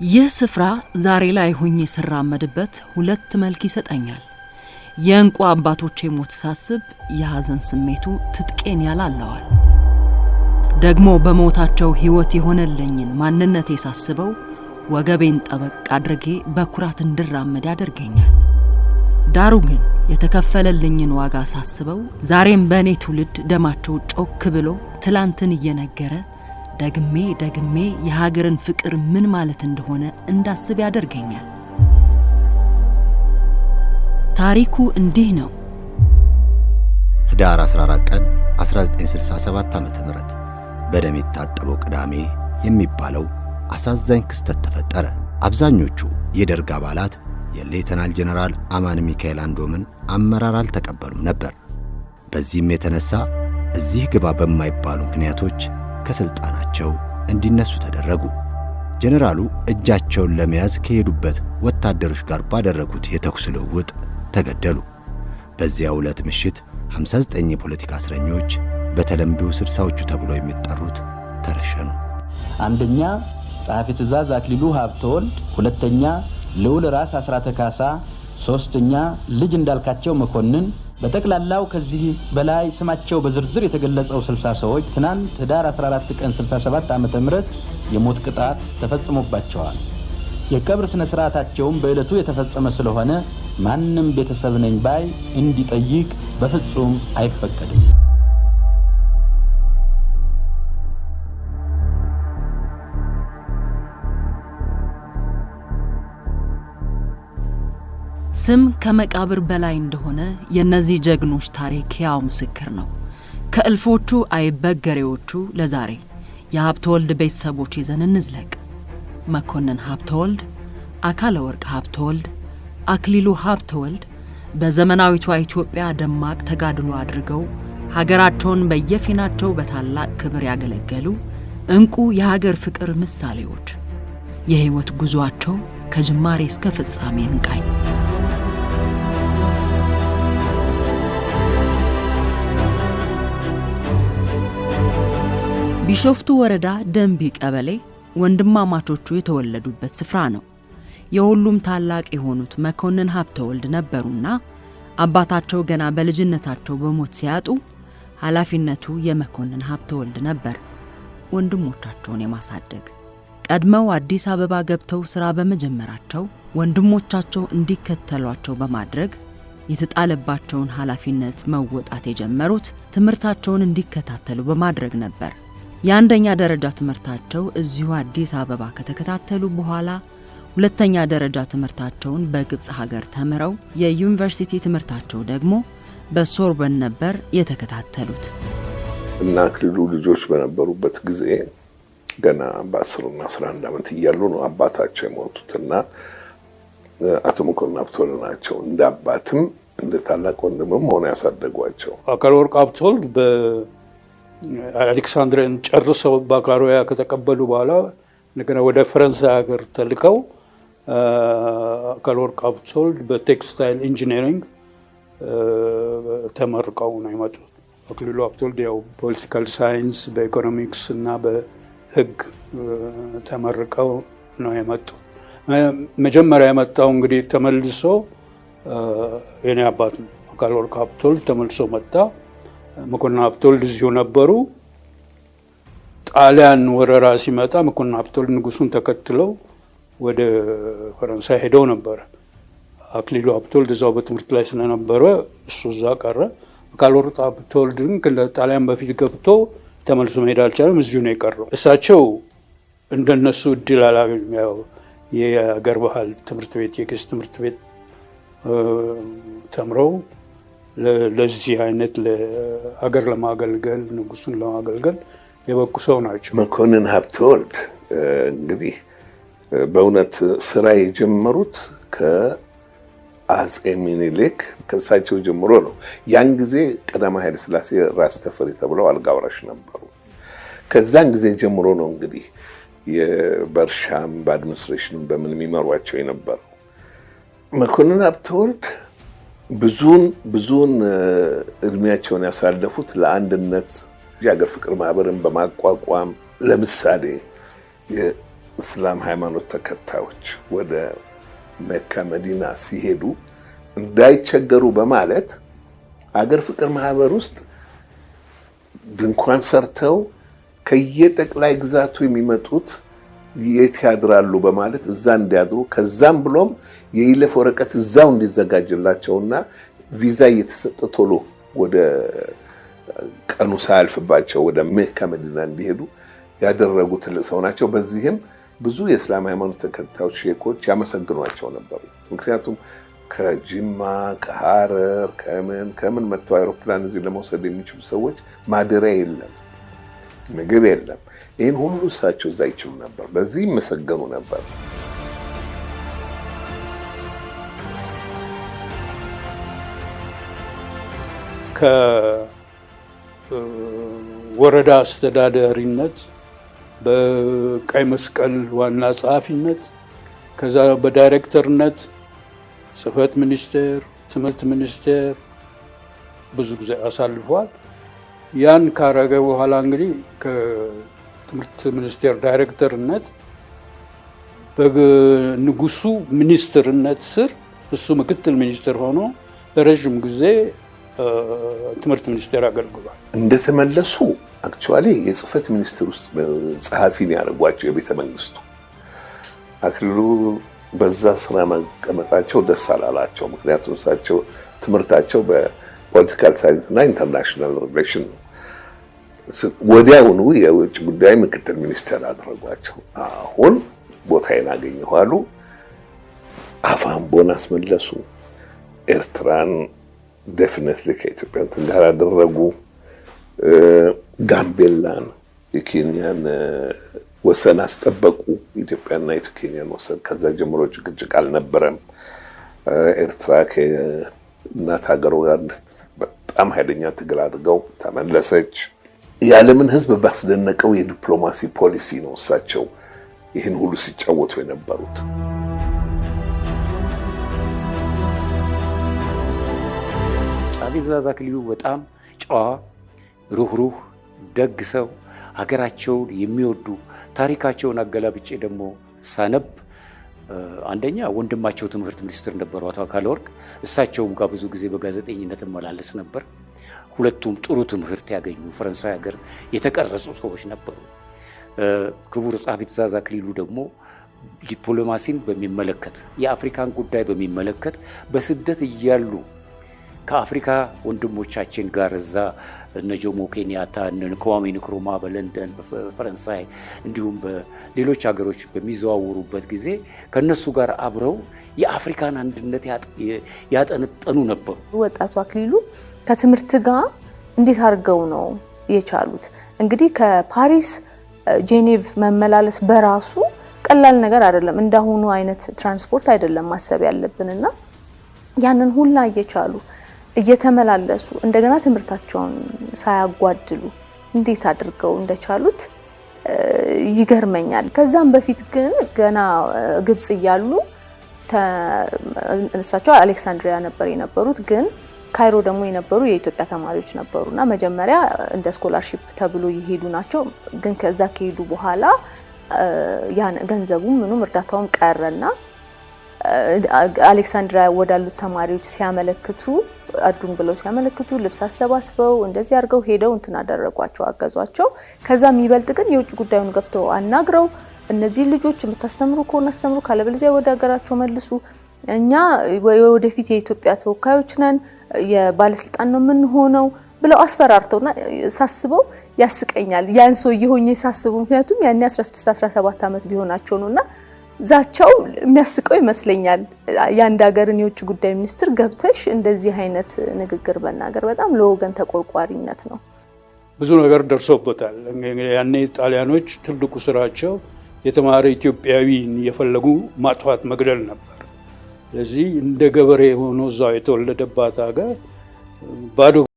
ይህ ስፍራ ዛሬ ላይ ሆኜ ስራመድበት ሁለት መልክ ይሰጠኛል። የእንቁ አባቶቼ ሞት ሳስብ የሐዘን ስሜቱ ትጥቄን ያላላዋል። ደግሞ በሞታቸው ህይወት የሆነልኝን ማንነቴ ሳስበው ወገቤን ጠበቅ አድርጌ በኩራት እንድራመድ ያደርገኛል። ዳሩ ግን የተከፈለልኝን ዋጋ ሳስበው ዛሬም በእኔ ትውልድ ደማቸው ጮክ ብሎ ትላንትን እየነገረ ደግሜ የሀገርን ፍቅር ምን ማለት እንደሆነ እንዳስብ ያደርገኛል። ታሪኩ እንዲህ ነው። ህዳር 14 ቀን 1967 ዓ.ም በደም የታጠበው ቅዳሜ የሚባለው አሳዛኝ ክስተት ተፈጠረ። አብዛኞቹ የደርግ አባላት የሌተናል ጀነራል አማን ሚካኤል አንዶምን አመራር አልተቀበሉም ነበር። በዚህም የተነሳ እዚህ ግባ በማይባሉ ምክንያቶች ከስልጣናቸው እንዲነሱ ተደረጉ። ጀነራሉ እጃቸውን ለመያዝ ከሄዱበት ወታደሮች ጋር ባደረጉት የተኩስ ልውውጥ ተገደሉ። በዚያው ዕለት ምሽት 59 የፖለቲካ እስረኞች በተለምዶ 60ዎቹ ተብሎ የሚጠሩት ተረሸኑ። አንደኛ ጸሐፊ ትእዛዝ አክሊሉ ሀብተወልድ፣ ሁለተኛ ልዑል ራስ አስራተ ካሳ፣ ሶስተኛ ልጅ እንዳልካቸው መኮንን፣ በጠቅላላው ከዚህ በላይ ስማቸው በዝርዝር የተገለጸው 60 ሰዎች ትናንት ህዳር 14 ቀን 67 ዓመተ ምህረት የሞት ቅጣት ተፈጽሞባቸዋል። የቀብር ስነ ስርዓታቸውም በእለቱ የተፈጸመ ስለሆነ ማንንም ቤተሰብ ነኝ ባይ እንዲጠይቅ በፍጹም አይፈቀድም። ስም ከመቃብር በላይ እንደሆነ የነዚህ ጀግኖች ታሪክ ያው ምስክር ነው። ከእልፎቹ አይበገሬዎቹ ለዛሬ የሀብተወልድ ቤተሰቦች ይዘን እንዝለቅ። መኮንን ሀብተወልድ፣ አካለ ወርቅ ሀብተወልድ፣ አክሊሉ ሀብተወልድ በዘመናዊቷ ኢትዮጵያ ደማቅ ተጋድሎ አድርገው ሀገራቸውን በየፊናቸው በታላቅ ክብር ያገለገሉ እንቁ የሀገር ፍቅር ምሳሌዎች። የህይወት ጉዟቸው ከጅማሬ እስከ ፍጻሜ እንቃኝ። ቢሾፍቱ ወረዳ ደንቢ ቀበሌ ወንድማማቾቹ የተወለዱበት ስፍራ ነው። የሁሉም ታላቅ የሆኑት መኮንን ሀብተወልድ ነበሩና አባታቸው ገና በልጅነታቸው በሞት ሲያጡ ኃላፊነቱ የመኮንን ሀብተወልድ ነበር ወንድሞቻቸውን የማሳደግ። ቀድመው አዲስ አበባ ገብተው ስራ በመጀመራቸው ወንድሞቻቸው እንዲከተሏቸው በማድረግ የተጣለባቸውን ኃላፊነት መወጣት የጀመሩት ትምህርታቸውን እንዲከታተሉ በማድረግ ነበር። የአንደኛ ደረጃ ትምህርታቸው እዚሁ አዲስ አበባ ከተከታተሉ በኋላ ሁለተኛ ደረጃ ትምህርታቸውን በግብጽ ሀገር ተምረው የዩኒቨርሲቲ ትምህርታቸው ደግሞ በሶርበን ነበር የተከታተሉት። እና አክሊሉ ልጆች በነበሩበት ጊዜ ገና በ10 እና 11 ዓመት እያሉ ነው አባታቸው የሞቱትና አቶ መኮንን ሀብተወልድ ናቸው እንደ አባትም እንደ ታላቅ ወንድምም ሆነው ያሳደጓቸው። አካለ ወርቅ ሀብተወልድ በአሌክሳንድሪያን ጨርሰው ባካሎሪያ ከተቀበሉ በኋላ እንደገና ወደ ፈረንሳይ ሀገር ተልከው አካለ ወርቅ ሀብተወልድ በቴክስታይል ኢንጂነሪንግ ተመርቀው ነው የመጡት። አክሊሉ ሀብተወልድ ያው ፖለቲካል ሳይንስ በኢኮኖሚክስ እና በህግ ተመርቀው ነው የመጡት። መጀመሪያ የመጣው እንግዲህ ተመልሶ የኔ አባት አካለ ወርቅ ሀብተወልድ ተመልሶ መጣ። መኮንን ሀብተወልድ እዚሁ ነበሩ። ጣሊያን ወረራ ሲመጣ መኮንን ሀብተወልድ ንጉሱን ተከትለው ወደ ፈረንሳይ ሄደው ነበር። አክሊሉ ሀብተወልድ እዛው በትምህርት ላይ ስለነበረ እሱ እዛ ቀረ። አካለ ወርቅ ሀብተወልድ ግን ከጣሊያን በፊት ገብቶ ተመልሶ መሄድ አልቻለም፣ እዚሁ ነው የቀረው። እሳቸው እንደነሱ እድል አላገኙም። ያው የሀገር ባህል ትምህርት ቤት የቄስ ትምህርት ቤት ተምረው ለዚህ አይነት ለሀገር ለማገልገል ንጉሱን ለማገልገል የበቁ ሰው ናቸው። መኮንን ሀብተወልድ እንግዲህ በእውነት ስራ የጀመሩት ከአጼ ሚኒሊክ ከሳቸው ጀምሮ ነው። ያን ጊዜ ቀዳማዊ ኃይለ ሥላሴ ራስ ተፈሪ ተብለው አልጋ ወራሽ ነበሩ። ከዛን ጊዜ ጀምሮ ነው እንግዲህ የበርሻም በአድሚኒስትሬሽንም በምን የሚመሯቸው የነበረው። መኮንን ሀብተወልድ ብዙውን እድሜያቸውን ያሳለፉት ለአንድነት የሀገር ፍቅር ማህበርን በማቋቋም ለምሳሌ እስላም ሃይማኖት ተከታዮች ወደ መካ መዲና ሲሄዱ እንዳይቸገሩ በማለት አገር ፍቅር ማህበር ውስጥ ድንኳን ሰርተው ከየጠቅላይ ግዛቱ የሚመጡት የት ያድራሉ በማለት እዛ እንዲያድሩ ከዛም ብሎም የይለፍ ወረቀት እዛው እንዲዘጋጅላቸውና ቪዛ እየተሰጠ ቶሎ ወደ ቀኑ ሳያልፍባቸው ወደ መካ መዲና እንዲሄዱ ያደረጉ ትልቅ ሰው ናቸው። በዚህም ብዙ የእስላም ሃይማኖት ተከታዮች ሼኮች ያመሰግኗቸው ነበር። ምክንያቱም ከጅማ ከሐረር ከምን መጥተው አይሮፕላን እዚህ ለመውሰድ የሚችሉ ሰዎች ማደሪያ የለም፣ ምግብ የለም። ይህን ሁሉ እሳቸው እዛ ይችሉ ነበር። በዚህ ይመሰገኑ ነበር። ከወረዳ አስተዳዳሪነት በቀይ መስቀል ዋና ጸሐፊነት ከዛ በዳይሬክተርነት ጽህፈት ሚኒስቴር፣ ትምህርት ሚኒስቴር ብዙ ጊዜ አሳልፏል። ያን ካረገ በኋላ እንግዲህ ከትምህርት ሚኒስቴር ዳይሬክተርነት በንጉሱ ሚኒስትርነት ስር እሱ ምክትል ሚኒስትር ሆኖ ለረጅም ጊዜ ትምህርት ሚኒስቴር አገልግሏል። እንደተመለሱ አክቹአሊ የጽህፈት ሚኒስቴር ውስጥ ጸሐፊን ያደረጓቸው የቤተ መንግስቱ አክሊሉ በዛ ስራ መቀመጣቸው ደስ አላላቸው። ምክንያቱም እሳቸው ትምህርታቸው በፖለቲካል ሳይንስ እና ኢንተርናሽናል ሪሌሽን ነው። ወዲያውኑ የውጭ ጉዳይ ምክትል ሚኒስቴር አደረጓቸው። አሁን ቦታዬን አገኘሁ አሉ። አፋምቦን አስመለሱ። ኤርትራን ዴፊኒትሊ ከኢትዮጵያ ጋር አደረጉ። ጋምቤላን የኬንያን ወሰን አስጠበቁ። ኢትዮጵያና የኬንያን ወሰን ከዛ ጀምሮ ጭቅጭቅ አልነበረም። ኤርትራ ከእናት ሀገሯ ጋር በጣም ኃይለኛ ትግል አድርገው ተመለሰች። የዓለምን ሕዝብ ባስደነቀው የዲፕሎማሲ ፖሊሲ ነው እሳቸው ይህን ሁሉ ሲጫወቱ የነበሩት። ጸሐፊ ትእዛዝ አክሊሉ በጣም ጨዋ፣ ሩህሩህ፣ ደግ ሰው፣ ሀገራቸውን የሚወዱ ታሪካቸውን አገላብጬ ደግሞ ሳነብ አንደኛ ወንድማቸው ትምህርት ሚኒስትር ነበሩ አቶ አካለ ወርቅ፣ እሳቸውም ጋር ብዙ ጊዜ በጋዜጠኝነት እመላለስ ነበር። ሁለቱም ጥሩ ትምህርት ያገኙ ፈረንሳይ ሀገር የተቀረጹ ሰዎች ነበሩ። ክቡር ጸሐፊ ትእዛዝ አክሊሉ ደግሞ ዲፕሎማሲን በሚመለከት የአፍሪካን ጉዳይ በሚመለከት በስደት እያሉ ከአፍሪካ ወንድሞቻችን ጋር እዛ እነ ጆሞ ኬንያታ እነ ክዋሜ ንክሩማ በለንደን በፈረንሳይ እንዲሁም በሌሎች ሀገሮች በሚዘዋወሩበት ጊዜ ከነሱ ጋር አብረው የአፍሪካን አንድነት ያጠነጠኑ ነበሩ። ወጣቱ አክሊሉ ከትምህርት ጋር እንዴት አድርገው ነው የቻሉት? እንግዲህ ከፓሪስ ጄኔቭ መመላለስ በራሱ ቀላል ነገር አይደለም። እንዳሁኑ አይነት ትራንስፖርት አይደለም ማሰብ ያለብንና ያንን ሁላ እየቻሉ እየተመላለሱ እንደገና ትምህርታቸውን ሳያጓድሉ እንዴት አድርገው እንደቻሉት ይገርመኛል። ከዛም በፊት ግን ገና ግብጽ እያሉ እሳቸው አሌክሳንድሪያ ነበር የነበሩት፣ ግን ካይሮ ደግሞ የነበሩ የኢትዮጵያ ተማሪዎች ነበሩና መጀመሪያ እንደ ስኮላርሺፕ ተብሎ ይሄዱ ናቸው። ግን ከዛ ከሄዱ በኋላ ያን ገንዘቡም ምኑም እርዳታውም ቀረና አሌክሳንድሪያ ወዳሉት ተማሪዎች ሲያመለክቱ አዱን ብለው ሲያመለክቱ ልብስ አሰባስበው እንደዚህ አድርገው ሄደው እንትን አደረጓቸው፣ አገዟቸው። ከዛም ይበልጥ ግን የውጭ ጉዳዩን ገብተው አናግረው እነዚህ ልጆች የምታስተምሩ ከሆነ አስተምሩ፣ ካለበለዚያ ወደ ሀገራቸው መልሱ፣ እኛ ወደፊት የኢትዮጵያ ተወካዮች ነን፣ የባለስልጣን ነው የምንሆነው ብለው አስፈራርተውና ሳስበው ያስቀኛል። ያን ሰው ይሆኜ ሳስበው ምክንያቱም ያኔ 16 17 ዓመት ቢሆናቸው ነውና ዛቻው የሚያስቀው ይመስለኛል። የአንድ ሀገርን የውጭ ጉዳይ ሚኒስትር ገብተሽ እንደዚህ አይነት ንግግር በናገር በጣም ለወገን ተቆርቋሪነት ነው። ብዙ ነገር ደርሶበታል። ያኔ ጣሊያኖች ትልቁ ስራቸው የተማረ ኢትዮጵያዊን የፈለጉ ማጥፋት መግደል ነበር። ስለዚህ እንደ ገበሬ ሆኖ እዛው የተወለደባት ሀገር ባዶ